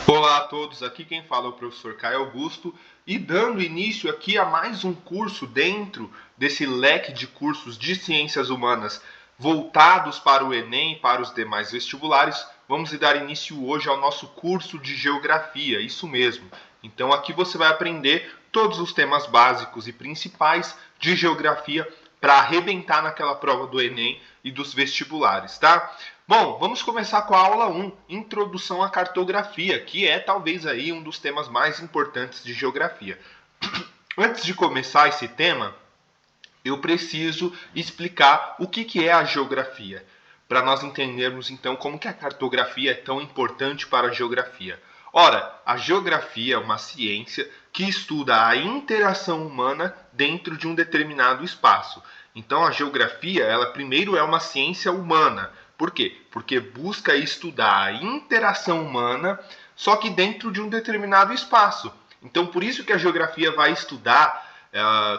Olá a todos, aqui quem fala é o professor Caio Augusto e dando início aqui a mais um curso dentro desse leque de cursos de ciências humanas voltados para o Enem e para os demais vestibulares. Vamos dar início hoje ao nosso curso de Geografia, isso mesmo. Então aqui você vai aprender todos os temas básicos e principais de Geografia para arrebentar naquela prova do Enem e dos vestibulares, tá? Bom, vamos começar com a aula 1, Introdução à Cartografia, que é talvez aí um dos temas mais importantes de geografia. Antes de começar esse tema, eu preciso explicar o que é a geografia, para nós entendermos então como que a cartografia é tão importante para a geografia. Ora, a geografia é uma ciência que estuda a interação humana dentro de um determinado espaço. Então a geografia, ela primeiro é uma ciência humana. Por quê? Porque busca estudar a interação humana, só que dentro de um determinado espaço. Então por isso que a geografia vai estudar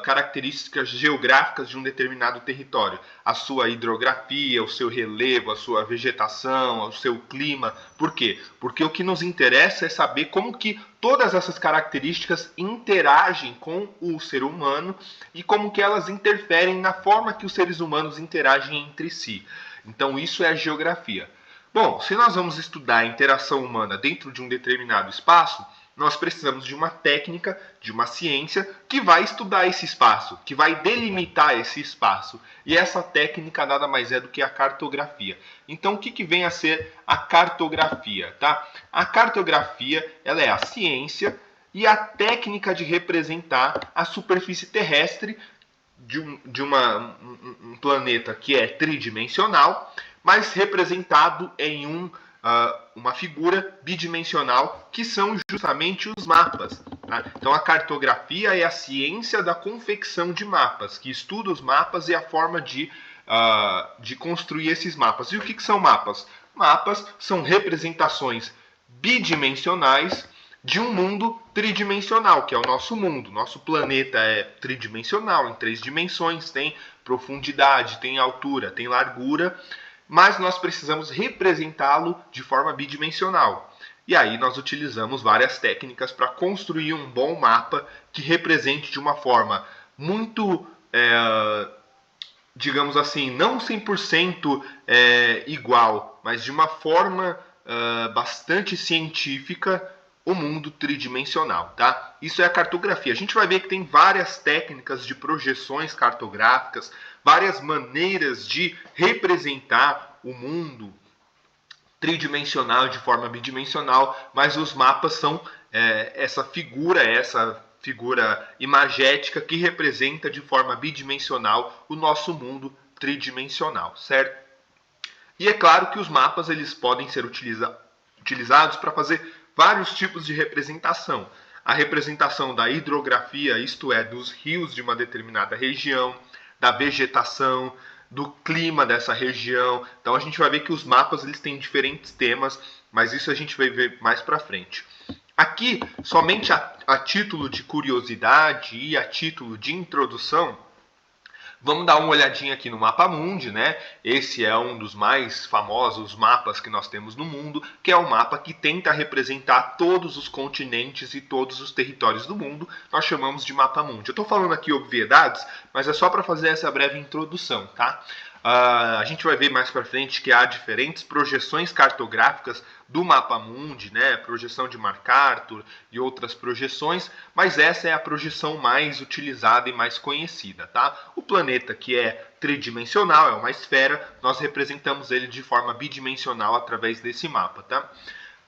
características geográficas de um determinado território, a sua hidrografia, o seu relevo, a sua vegetação, o seu clima. Por quê? Porque o que nos interessa é saber como que todas essas características interagem com o ser humano e como que elas interferem na forma que os seres humanos interagem entre si. Então isso é a geografia. Bom, se nós vamos estudar a interação humana dentro de um determinado espaço, nós precisamos de uma técnica, de uma ciência que vai estudar esse espaço, que vai delimitar esse espaço. E essa técnica nada mais é do que a cartografia. Então, o que vem a ser a cartografia? Tá? A cartografia, ela é a ciência e a técnica de representar a superfície terrestre de um planeta que é tridimensional, mas representado em uma figura bidimensional, que são justamente os mapas. Tá? Então a cartografia é a ciência da confecção de mapas, que estuda os mapas e a forma de construir esses mapas. E o que são mapas? Mapas são representações bidimensionais de um mundo tridimensional, que é o nosso mundo. Nosso planeta é tridimensional, em 3 dimensões, tem profundidade, tem altura, tem largura, mas nós precisamos representá-lo de forma bidimensional. E aí nós utilizamos várias técnicas para construir um bom mapa que represente de uma forma muito, digamos assim, não 100% igual, mas de uma forma bastante científica, o mundo tridimensional, tá? Isso é a cartografia. A gente vai ver que tem várias técnicas de projeções cartográficas, várias maneiras de representar o mundo tridimensional de forma bidimensional, mas os mapas são essa figura imagética que representa de forma bidimensional o nosso mundo tridimensional, certo? E é claro que os mapas eles podem ser utilizados para fazer vários tipos de representação. A representação da hidrografia, isto é, dos rios de uma determinada região, da vegetação, do clima dessa região. Então a gente vai ver que os mapas eles têm diferentes temas, mas isso a gente vai ver mais para frente. Aqui, somente a título de curiosidade e a título de introdução, vamos dar uma olhadinha aqui no Mapa Mundi, né? Esse é um dos mais famosos mapas que nós temos no mundo, que é um mapa que tenta representar todos os continentes e todos os territórios do mundo. Nós chamamos de Mapa Mundi. Eu estou falando aqui obviedades, mas é só para fazer essa breve introdução, tá? A gente vai ver mais para frente que há diferentes projeções cartográficas do Mapa Mundi, né? Projeção de MacArthur e outras projeções, mas essa é a projeção mais utilizada e mais conhecida, tá? O planeta, que é tridimensional, é uma esfera, nós representamos ele de forma bidimensional através desse mapa, tá?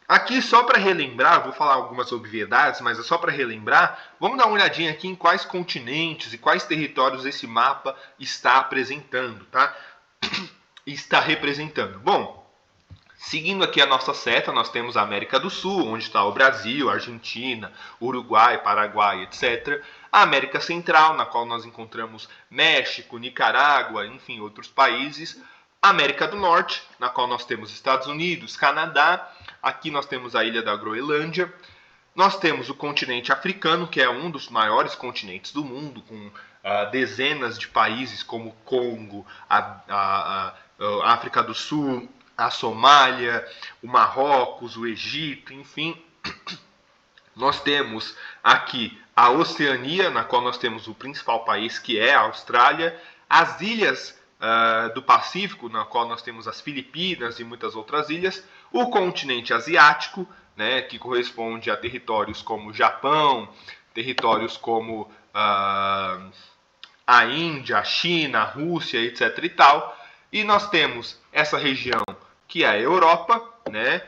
Aqui, só para relembrar, vou falar algumas obviedades, mas é só para relembrar, vamos dar uma olhadinha aqui em quais continentes e quais territórios esse mapa está apresentando, tá? Está representando. Bom, seguindo aqui a nossa seta, nós temos a América do Sul, onde está o Brasil, Argentina, Uruguai, Paraguai, etc. A América Central, na qual nós encontramos México, Nicarágua, enfim, outros países. A América do Norte, na qual nós temos Estados Unidos, Canadá. Aqui nós temos a ilha da Groenlândia. Nós temos o continente africano, que é um dos maiores continentes do mundo, com dezenas de países como Congo, a África do Sul, a Somália, o Marrocos, o Egito, enfim. Nós temos aqui a Oceania, na qual nós temos o principal país, que é a Austrália, as ilhas do Pacífico, na qual nós temos as Filipinas e muitas outras ilhas, o continente asiático, né, que corresponde a territórios como Japão, territórios como a Índia, a China, a Rússia, etc. e tal. E nós temos essa região que é a Europa, né,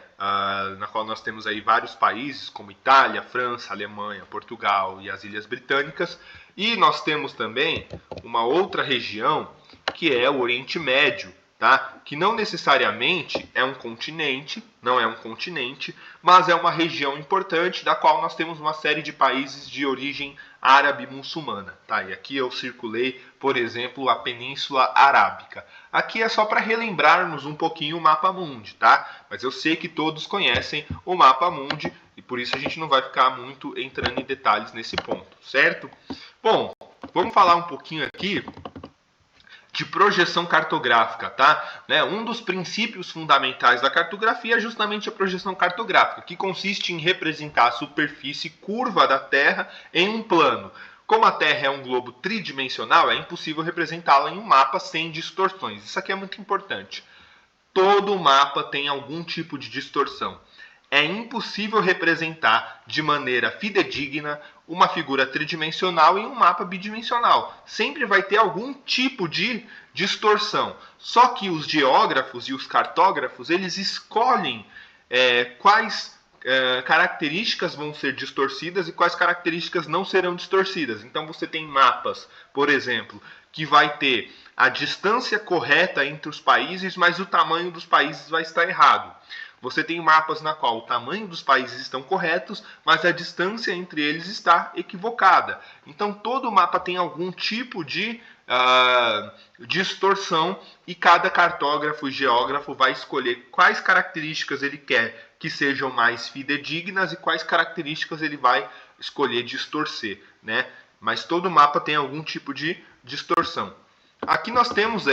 na qual nós temos aí vários países como Itália, França, Alemanha, Portugal e as Ilhas Britânicas. E nós temos também uma outra região que é o Oriente Médio, tá? Que não necessariamente é um continente, não é um continente, mas é uma região importante da qual nós temos uma série de países de origem árabe muçulmana, tá? E aqui eu circulei, por exemplo, a Península Arábica. Aqui é só para relembrarmos um pouquinho o Mapa Mundi, tá? Mas eu sei que todos conhecem o Mapa Mundi e por isso a gente não vai ficar muito entrando em detalhes nesse ponto, certo? Bom, vamos falar um pouquinho aqui de projeção cartográfica, tá? Um dos princípios fundamentais da cartografia é justamente a projeção cartográfica, que consiste em representar a superfície curva da Terra em um plano. Como a Terra é um globo tridimensional, é impossível representá-la em um mapa sem distorções. Isso aqui é muito importante. Todo mapa tem algum tipo de distorção. É impossível representar de maneira fidedigna uma figura tridimensional em um mapa bidimensional. Sempre vai ter algum tipo de distorção. Só que os geógrafos e os cartógrafos, eles escolhem quais características vão ser distorcidas e quais características não serão distorcidas. Então você tem mapas, por exemplo, que vai ter a distância correta entre os países, mas o tamanho dos países vai estar errado. Você tem mapas na qual o tamanho dos países estão corretos, mas a distância entre eles está equivocada. Então todo mapa tem algum tipo de distorção e cada cartógrafo e geógrafo vai escolher quais características ele quer que sejam mais fidedignas e quais características ele vai escolher distorcer, né? Mas todo mapa tem algum tipo de distorção. Aqui nós temos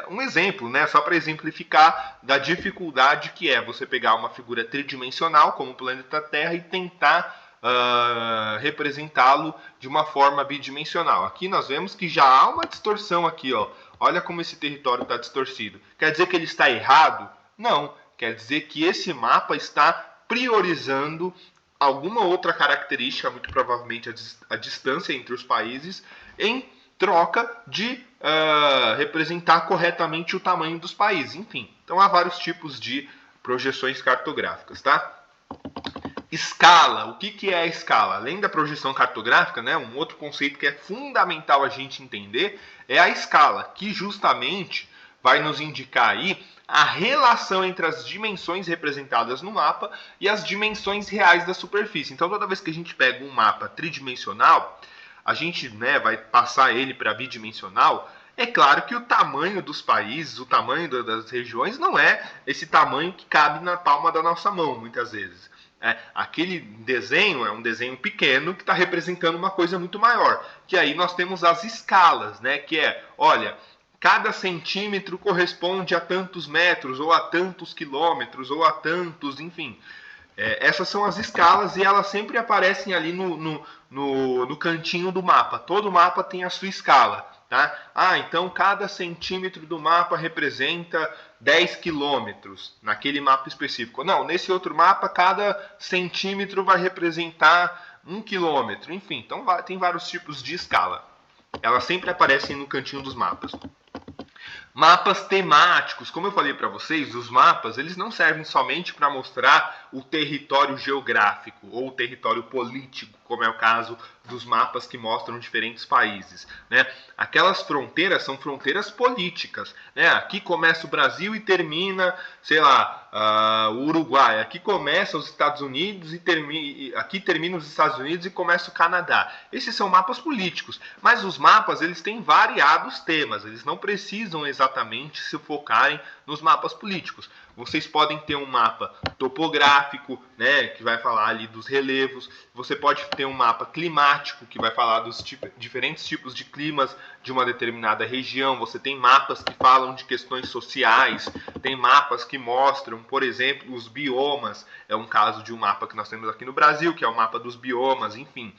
um exemplo, né, só para exemplificar da dificuldade que é você pegar uma figura tridimensional, como o planeta Terra, e tentar representá-lo de uma forma bidimensional. Aqui nós vemos que já há uma distorção aqui, ó. Olha como esse território está distorcido. Quer dizer que ele está errado? Não. Quer dizer que esse mapa está priorizando alguma outra característica, muito provavelmente a distância entre os países, em troca de representar corretamente o tamanho dos países. Enfim, então há vários tipos de projeções cartográficas, tá? Escala. O que é a escala? Além da projeção cartográfica, né, um outro conceito que é fundamental a gente entender é a escala, que justamente vai nos indicar aí a relação entre as dimensões representadas no mapa e as dimensões reais da superfície. Então, toda vez que a gente pega um mapa tridimensional, a gente vai passar ele para bidimensional. É claro que o tamanho dos países, o tamanho das regiões não é esse tamanho que cabe na palma da nossa mão, muitas vezes. Aquele desenho é um desenho pequeno que está representando uma coisa muito maior. Que aí nós temos as escalas, né? Que olha, cada centímetro corresponde a tantos metros, ou a tantos quilômetros, ou a tantos, enfim. Essas são as escalas e elas sempre aparecem ali no cantinho do mapa. Todo mapa tem a sua escala. Tá? Então cada centímetro do mapa representa 10 quilômetros naquele mapa específico. Não, nesse outro mapa cada centímetro vai representar 1 quilômetro. Enfim, então tem vários tipos de escala. Elas sempre aparecem no cantinho dos mapas. Mapas temáticos, como eu falei para vocês, os mapas eles não servem somente para mostrar o território geográfico ou o território político, como é o caso dos mapas que mostram diferentes países, né? Aquelas fronteiras são fronteiras políticas, né? Aqui começa o Brasil e termina, sei lá, o Uruguai. Aqui começa os Estados Unidos e aqui termina os Estados Unidos e começa o Canadá. Esses são mapas políticos, mas os mapas eles têm variados temas, eles não precisam exatamente se focarem nos mapas políticos. Vocês podem ter um mapa topográfico, né, que vai falar ali dos relevos. Você pode ter um mapa climático, que vai falar dos diferentes tipos de climas de uma determinada região. Você tem mapas que falam de questões sociais, tem mapas que mostram, por exemplo, os biomas. É um caso de um mapa que nós temos aqui no Brasil, que é o mapa dos biomas, enfim.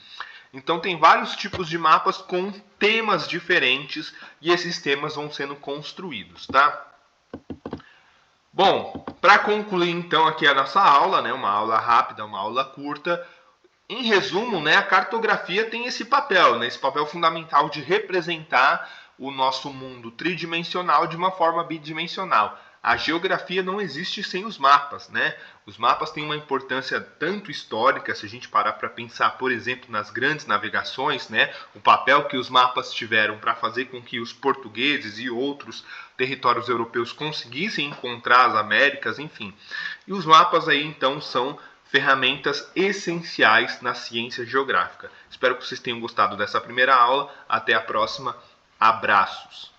Então tem vários tipos de mapas com temas diferentes e esses temas vão sendo construídos, tá? Bom, para concluir então aqui a nossa aula, né, uma aula rápida, uma aula curta, em resumo, né, a cartografia tem esse papel, né, esse papel fundamental de representar o nosso mundo tridimensional de uma forma bidimensional. A geografia não existe sem os mapas, né? Os mapas têm uma importância tanto histórica, se a gente parar para pensar, por exemplo, nas grandes navegações, né? O papel que os mapas tiveram para fazer com que os portugueses e outros territórios europeus conseguissem encontrar as Américas, enfim. E os mapas aí, então, são ferramentas essenciais na ciência geográfica. Espero que vocês tenham gostado dessa primeira aula. Até a próxima. Abraços.